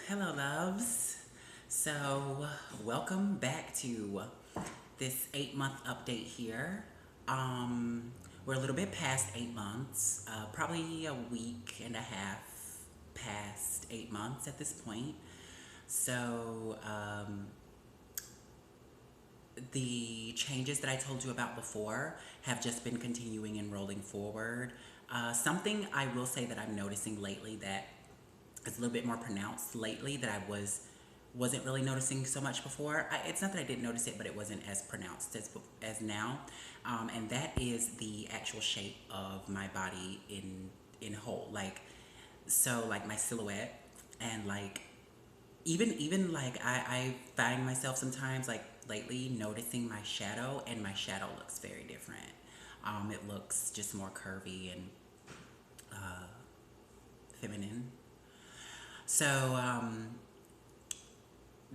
Hello, loves. So, welcome back to this 8 month update here. We're a little bit past 8 months, probably a week and a half past 8 months at this point. So, the changes that I told you about before have just been continuing and rolling forward. Something I will say that I'm noticing lately that is a little bit more pronounced lately that wasn't really noticing so much before. It's not that I didn't notice it, but it wasn't as pronounced as now, and that is the actual shape of my body in whole. Like my silhouette, and like even like I find myself sometimes like lately noticing my shadow, and my shadow looks very different. It looks just more curvy and feminine. So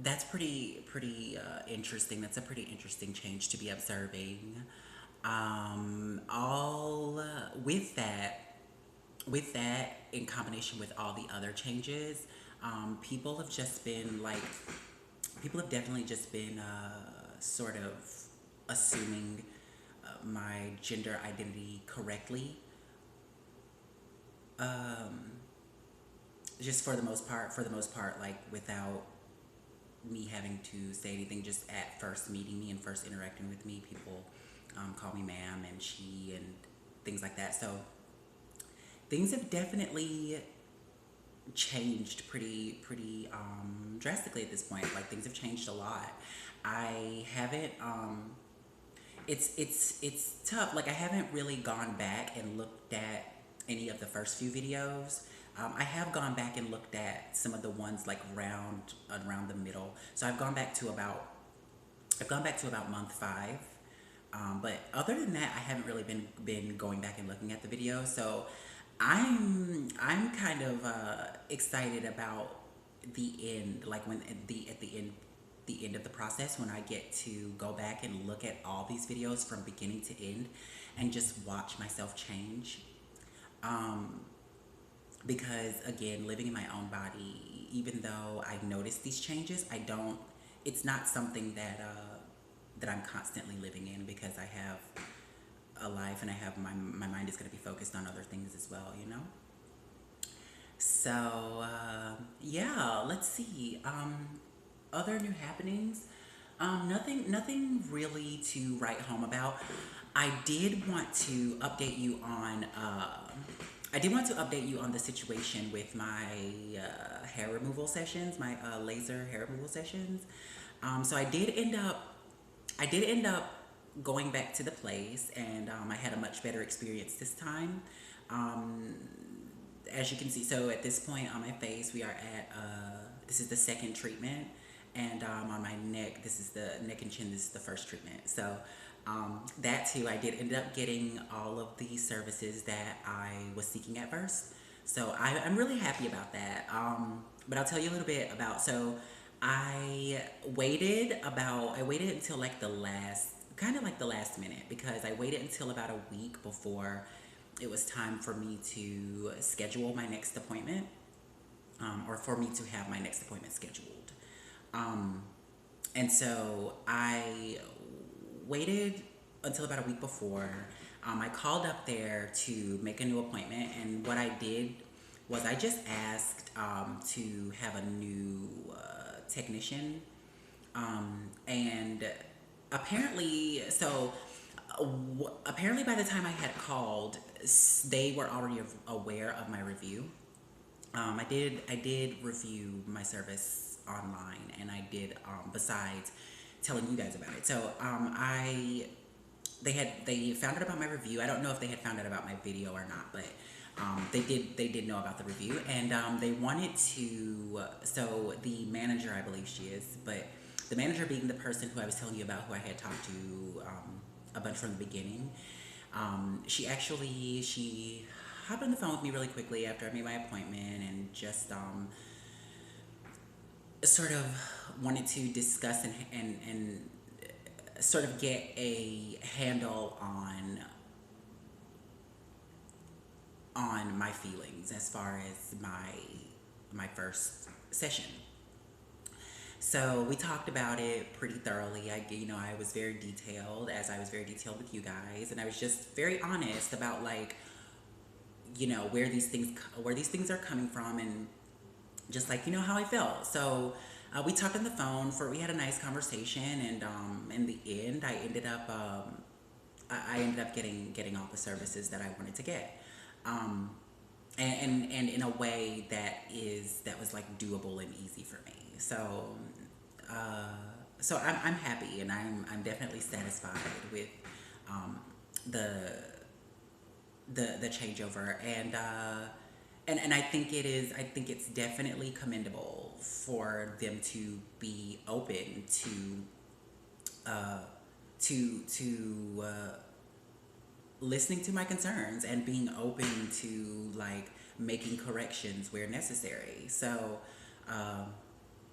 that's pretty interesting. That's a pretty interesting change to be observing. All with that in combination with all the other changes, people have just been like people have definitely just been sort of assuming my gender identity correctly. Just for the most part, like without me having to say anything. Just at first meeting me and first interacting with me, people call me ma'am and she and things like that. So things have definitely changed pretty drastically at this point. Like things have changed a lot. I haven't it's tough. Like I haven't really gone back and looked at any of the first few videos. I have gone back and looked at some of the ones like around the middle. So I've gone back to about month 5. But other than that, I haven't really been going back and looking at the video. So I'm kind of excited about the end, like when the end of the process, when I get to go back and look at all these videos from beginning to end and just watch myself change. Um, because again, living in my own body, even though I've noticed these changes, I don't. It's not something that I'm constantly living in, because I have a life and I have my mind is going to be focused on other things as well. So yeah, let's see. Other new happenings. Nothing really to write home about. I did want to update you on. I did want to update you on the situation with my hair removal sessions, my laser hair removal sessions. So I did end up going back to the place, and I had a much better experience this time. Um, as you can see, so at this point on my face, we are at this is the second treatment, and on my neck, this is the neck and chin. This is the first treatment. So that too, I did end up getting all of the services that I was seeking at first. So I'm really happy about that. But I'll tell you a little bit about. So I waited until like kind of like the last minute, because I waited until about a week before it was time for me to schedule my next appointment, or for me to have my next appointment scheduled. Um, and so I waited until about a week before. I called up there to make a new appointment, and what I did was I just asked to have a new technician. And apparently, so apparently by the time I had called, they were already aware of my review. I did review my service online, and I did besides telling you guys about it. So they found out about my review. I don't know if they had found out about my video or not, but they did know about the review, and they wanted to. So the manager, I believe she is, but the manager being the person who I was telling you about, who I had talked to a bunch from the beginning. She hopped on the phone with me really quickly after I made my appointment, and just sort of wanted to discuss and sort of get a handle on my feelings as far as my my first session. So we talked about it pretty thoroughly. I was very detailed, as I was very detailed with you guys, and I was just very honest about like, where these things are coming from, and just like how I felt. So we talked on the phone we had a nice conversation, and in the end, I ended up getting all the services that I wanted to get. Um, and in a way that was like doable and easy for me. Uh, so I'm happy, and I'm definitely satisfied with um, the the changeover, and I think it's definitely commendable for them to be open uh, to listening to my concerns and being open to like making corrections where necessary. So, um,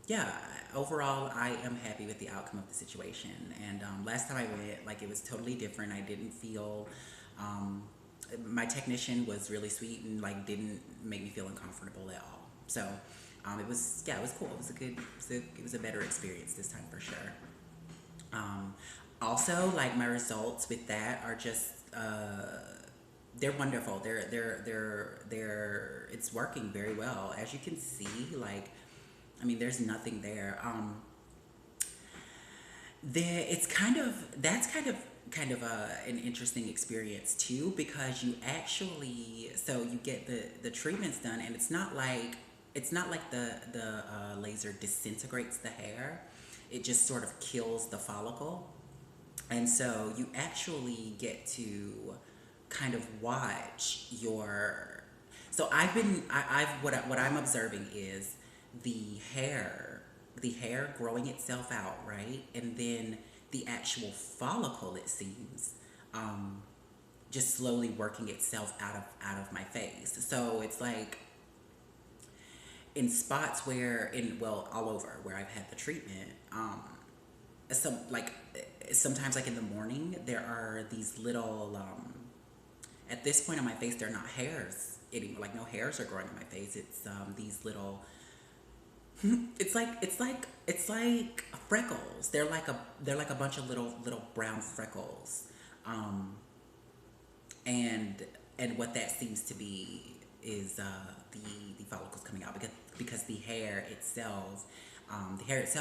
yeah, overall, I am happy with the outcome of the situation. And last time I went, like it was totally different. I didn't feel. Um, my technician was really sweet and like didn't make me feel uncomfortable at all. So, it was cool. It was a good, it was a better experience this time for sure. Um, Also, like my results with that are just they're wonderful. It's working very well. As you can see, like I mean, there's nothing there. It's kind of that's kind of an interesting experience too, because you actually so you get the treatments done, and it's not like the laser disintegrates the hair. It just sort of kills the follicle, and so you actually get to kind of watch your. So what I'm observing is the hair, the hair growing itself out, right, and then the actual follicle, it seems, um, just slowly working itself out of my face. So it's like in spots where in well all over where I've had the treatment. Some like sometimes like in the morning there are these little at this point on my face they're not hairs anymore, like no hairs are growing on my face. It's these little it's like freckles. They're like a bunch of little brown freckles. um and what that seems to be is the follicles coming out, because the hair itself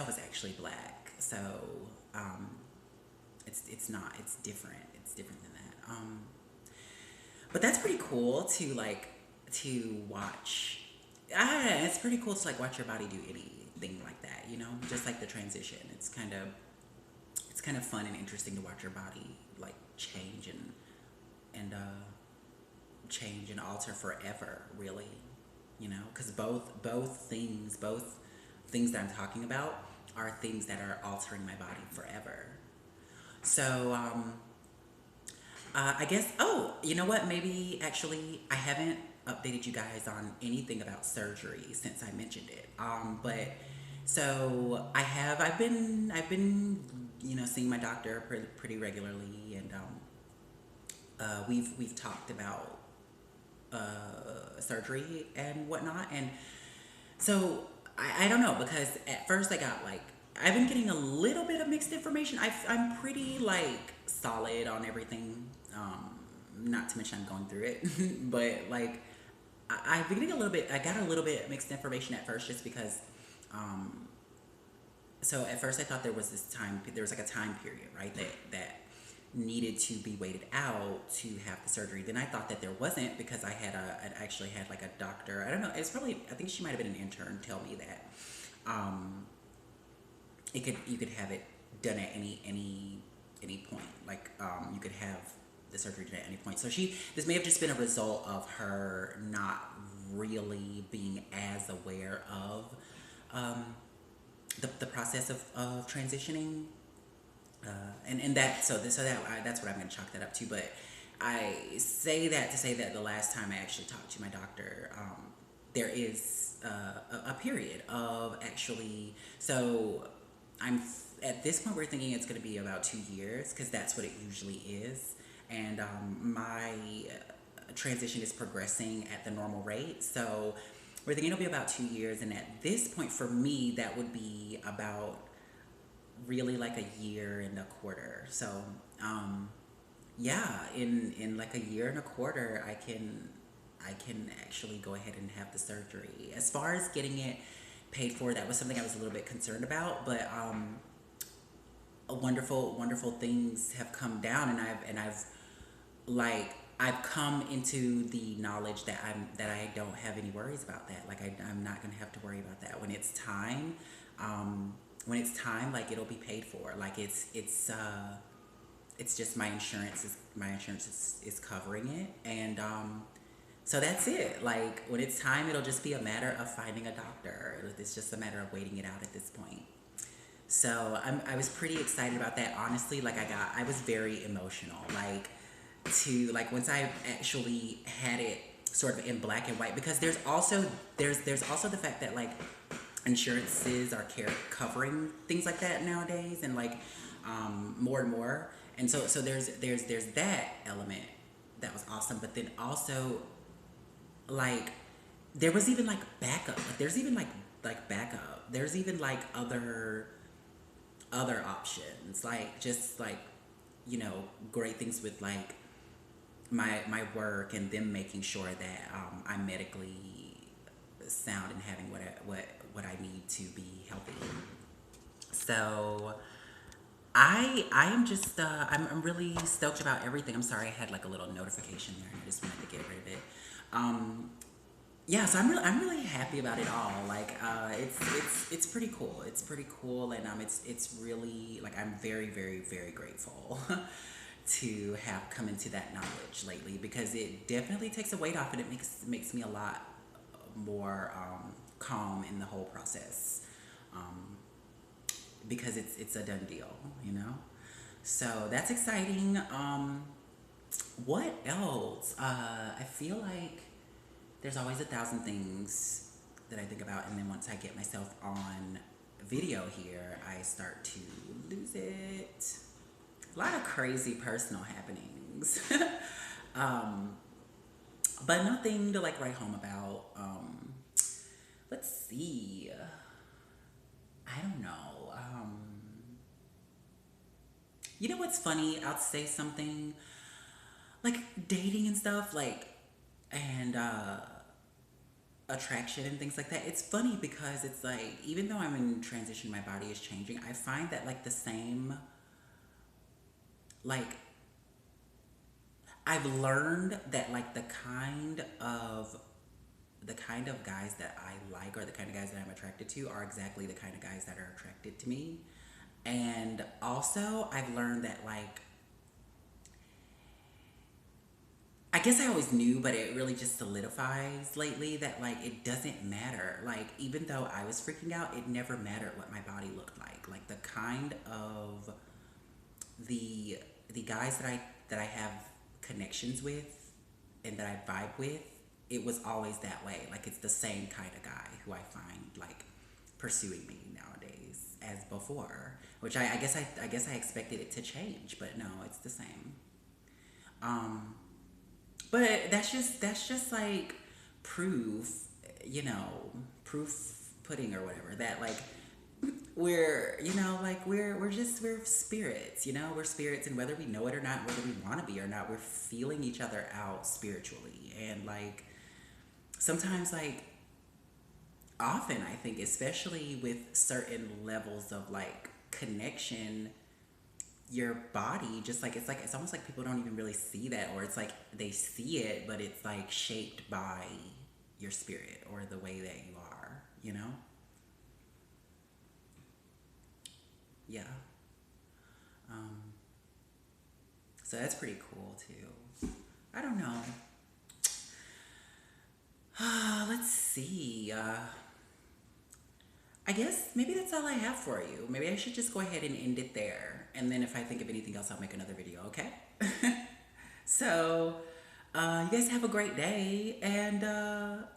is actually black. So um, it's not it's different than that. But that's pretty cool to like to watch. It's pretty cool to like watch your body do anything like that. Just like the transition. It's kind of fun and interesting to watch your body like change and change and alter forever, really. Because both things that I'm talking about are things that are altering my body forever. So I guess. Oh, you know what? Maybe actually, I haven't updated you guys on anything about surgery since I mentioned it. But so I've been seeing my doctor pretty regularly, and we've talked about surgery and whatnot. And so I don't know, because at first I got like I've been getting a little bit of mixed information. I'm pretty like solid on everything. Not to mention I'm going through it, but like I've been getting a little bit. I got a little bit mixed information at first, just because. Um, so at first I thought there was like a time period, right, that needed to be waited out to have the surgery. Then I thought that there wasn't, because I actually had like a doctor. I don't know. It's probably, I think she might have been an intern, tell me that um, you could have it done at any point. Like you could have the surgery done at any point. So this may have just been a result of her not really being as aware of um, the process of transitioning. And that that's what I'm going to chalk that up to. But I say that to say that the last time I actually talked to my doctor, there is a period of actually. So I'm at this point we're thinking it's going to be about 2 years, because that's what it usually is, and my transition is progressing at the normal rate. So we're thinking it'll be about 2 years, and at this point for me, that would be about really like a year and a quarter. So, um, yeah, in like a year and a quarter, I can actually go ahead and have the surgery. As far as getting it paid for, that was something I was a little bit concerned about, but wonderful things have come down, and I've come into the knowledge that I don't have any worries about that. Like I'm not gonna have to worry about that when it's time. When it's time, like it'll be paid for. Like it's just my insurance is covering it, and so that's it. Like when it's time, it'll just be a matter of finding a doctor. It's just a matter of waiting it out at this point. So I was pretty excited about that. Honestly, like I was very emotional. Like once I actually had it sort of in black and white, because there's also the fact that like insurances are covering things like that nowadays, and like more and more. And so there's that element that was awesome, but then also like there was even like backup. Like there's even like backup. There's even like other options, like just like great things with like my work, and them making sure that I'm medically sound and having what I need to be healthy. So I am just I'm really stoked about everything. I'm sorry I had like a little notification there, and I just wanted to get rid of it. Um, yeah, so I'm really happy about it all. Like it's pretty cool. It's pretty cool, and it's really like I'm very grateful to have come into that knowledge lately, because it definitely takes a weight off, and it makes me a lot more calm in the whole process, um, because it's a done deal, you know. So that's exciting. What else? I feel like there's always a thousand things that I think about, and then once I get myself on video here, I start to lose it. A lot of crazy personal happenings, um, but nothing to like write home about. Let's see. I don't know. You know what's funny? I'll say something like dating and stuff, like, and attraction and things like that. It's funny because it's like, even though I'm in transition, my body is changing. I find that like the same, like, I've learned that like the kind of guys that I like, or the kind of guys that I'm attracted to, are exactly the kind of guys that are attracted to me. And also, I've learned that like, I guess I always knew, but it really just solidifies lately that like it doesn't matter. Like even though I was freaking out, it never mattered what my body looked like. Like the kind of the the guys that I have connections with and that I vibe with, it was always that way. Like it's the same kind of guy who I find like pursuing me nowadays as before. Which I guess I expected it to change, but no, it's the same. Um, but that's just like proof, you know, proof pudding or whatever, that like we're spirits, we're spirits, and whether we know it or not, whether we want to be or not, we're feeling each other out spiritually. And like sometimes, like often, I think, especially with certain levels of like connection, your body just like it's almost like people don't even really see that, or it's like they see it, but it's like shaped by your spirit or the way that you are, yeah. um so that's pretty cool too. I don't know. Let's see. I guess maybe that's all I have for you. Maybe I should just go ahead and end it there, and then if I think of anything else, I'll make another video, okay? So you guys have a great day, and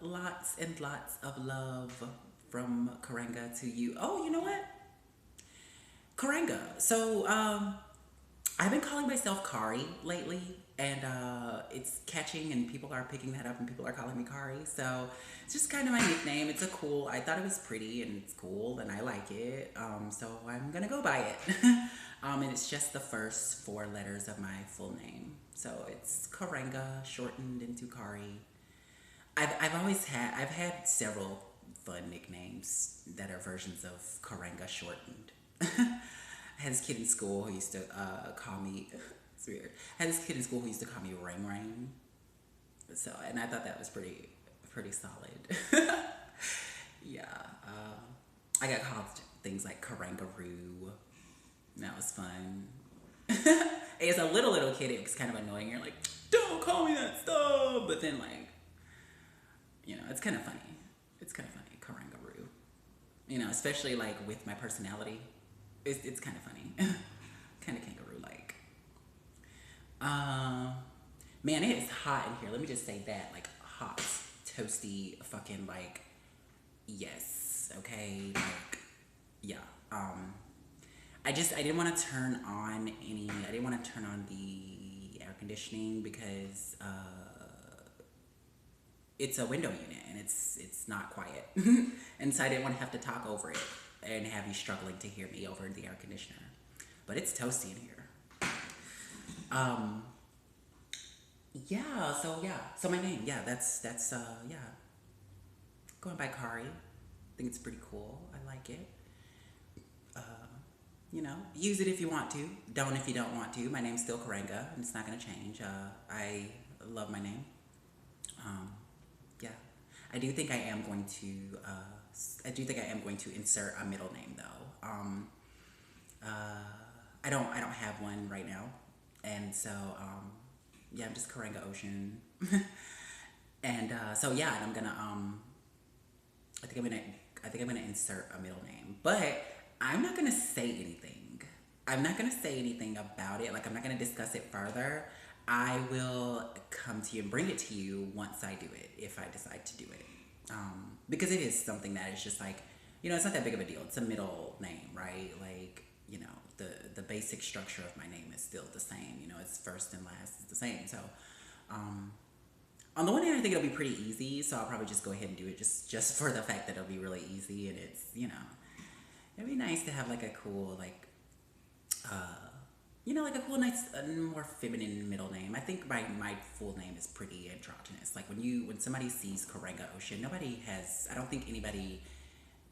lots and lots of love from Karanga to you. Oh, you know what? Karanga. So I've been calling myself Kari lately. and it's catching, and people are picking that up, and people are calling me Kari. So it's just kind of my nickname. It's a cool. I thought it was pretty, and it's cool, and I like it. So I'm gonna go by it. And it's just the first four letters of my full name. So it's Karenga, shortened into Kari. I've had several fun nicknames that are versions of Karenga shortened. I had this kid in school who used to call me. It's weird. I had this kid in school who used to call me Rain Rain. So, and I thought that was pretty solid. Yeah. I got called things like Karangaroo. That was fun. As a little kid, it was kind of annoying. You're like, don't call me that stuff. But then, like, it's kind of funny. It's kind of funny, Karangaroo. Especially like with my personality, it's kind of funny, kind of kangaroo-like. Man, it is hot in here. Let me just say that, like, hot, toasty, fucking, like, yes, okay, like, yeah. I didn't want to turn on I didn't want to turn on the air conditioning because it's a window unit and it's not quiet. And so I didn't want to have to talk over it and have you struggling to hear me over the air conditioner. But it's toasty in here. So my name, that's going by Kari. I think it's pretty cool. I like it. Use it if you want to. Don't if you don't want to. My name's still Karenga, and it's not gonna change. I love my name. Yeah, I do think I am going to. I do think I am going to insert a middle name though. I don't have one right now, and so I'm just Karenga Ocean. And and I'm gonna I think I'm gonna insert a middle name, but I'm not gonna say anything. I'm not gonna say anything about it. Like, I'm not gonna discuss it further. I will come to you and bring it to you once I do it, if I decide to do it. Because it is something that is just like, it's not that big of a deal. It's a middle name, right? Like, the basic structure of my name is still the same. It's first and last is the same. So, on the one hand, I think it'll be pretty easy. So I'll probably just go ahead and do it just for the fact that it'll be really easy, and it's, it'd be nice to have like a cool, like, like a cool, nice, more feminine middle name. I think my full name is pretty androgynous. Like, when somebody sees Karenga Ocean, I don't think anybody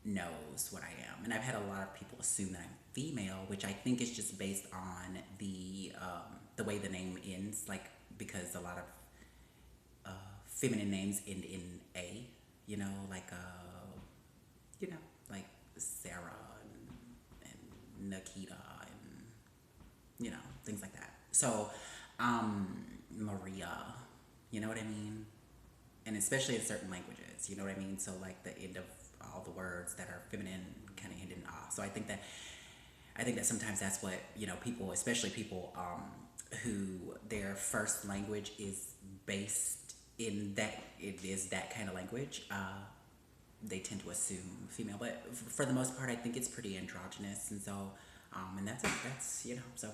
knows what I am. And I've had a lot of people assume that I'm female, which I think is just based on the way the name ends, like, because a lot of feminine names end in A, like, like Sarah and Nikita and, things like that. So, Maria, you know what I mean? And especially in certain languages, you know what I mean? So, like, the end of all the words that are feminine kind of end in ah. So I think that sometimes that's what, people, especially people who their first language is based in that, it is that kind of language, they tend to assume female. But for the most part, I think it's pretty androgynous. And so, and that's so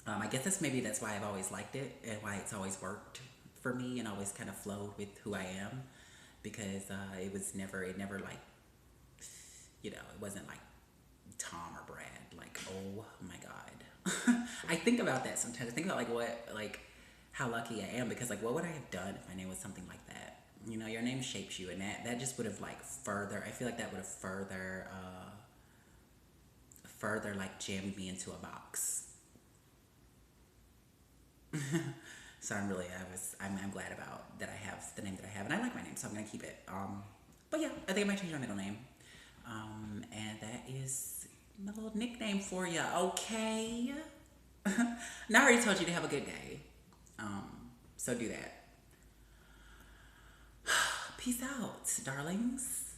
I guess that's why I've always liked it, and why it's always worked for me and always kind of flowed with who I am, because it never like, it wasn't like Tom or Brad, like, oh my God. I think about that sometimes. I think about how lucky I am, because, like, what would I have done if my name was something like that? Your name shapes you, and that just would have, like, I feel like that would have further like jammed me into a box. So I'm glad about that I have the name that I have, and I like my name, so I'm gonna keep it. But yeah, I think I might change my middle name. And that is my little nickname for you, okay? Now I already told you to have a good day. So do that. Peace out, darlings.